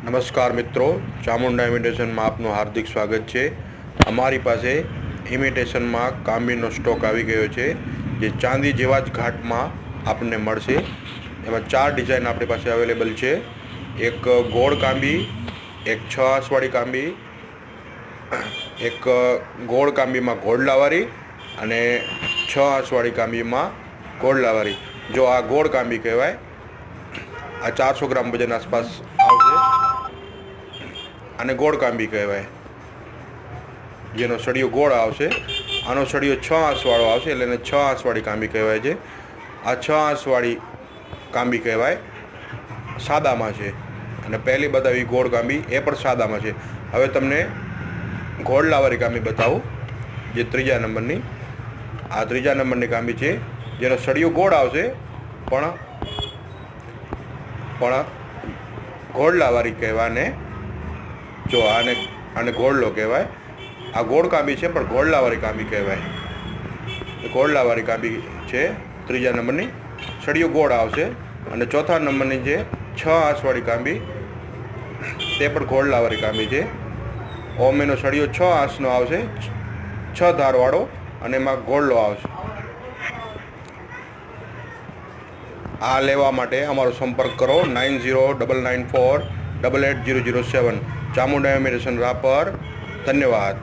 નમસ્કાર મિત્રો, ચામુંડા ઇમિટેશનમાં આપનું હાર્દિક સ્વાગત છે। અમારી પાસે ઇમિટેશનમાં કાંબીનો સ્ટોક આવી ગયો છે, જે ચાંદી જેવા જ ઘાટમાં આપણને મળશે। એમાં 4 ડિઝાઇન આપણી પાસે અવેલેબલ છે। એક ગોળ કાંબી, એક 6 આંસવાળી કાંબી, એક ગોળ કાંબીમાં ઘોડલાવાળી અને 6 આંસવાળી કાંબીમાં ઘોડલાવાળી। જો આ ગોળ કાંબી કહેવાય। આ 400 ગ્રામ વજન આસપાસ આવશે। આને ગોળ કાંબી કહેવાય, જેનો સળિયો ગોળ આવશે। આનો સળિયો 6 આંસવાળો આવશે, એટલે એને 6 આંસવાળી કાંબી કહેવાય છે। આ 6 આંસવાળી કાંબી કહેવાય, સાદામાં છે। અને પહેલી બતાવી ગોળ કાંબી, એ પણ સાદામાં છે। હવે તમને ઘોડલાવાળી કાંબી બતાવું, જે 3જા નંબરની। આ 3જા નંબરની કાંબી છે, જેનો સળિયો ગોળ આવશે, પણ ઘોડલાવાળી કહેવાય। જો આને ઘોડલો કહેવાય। આ ગોળ કાંબી છે, પણ ઘોડલાવાળી કાંબી કહેવાય। ઘોડલાવાળી કાંબી છે 3જા નંબરની, સળિયો ગોળ આવશે। અને 4થા નંબરની છે 6 આંસવાળી કાંબી, તે પણ ઘોડલાવાળી કાંબી છે। ઓમ એનો સળિયો 6 આંસનો આવશે, 6 ધારવાળો, અને એમાં ઘોડલો આવશે। આ લેવા માટે અમારો સંપર્ક કરો 9099488007। ચામુંડા ઇમિટેશન રાપર। ધન્યવાદ।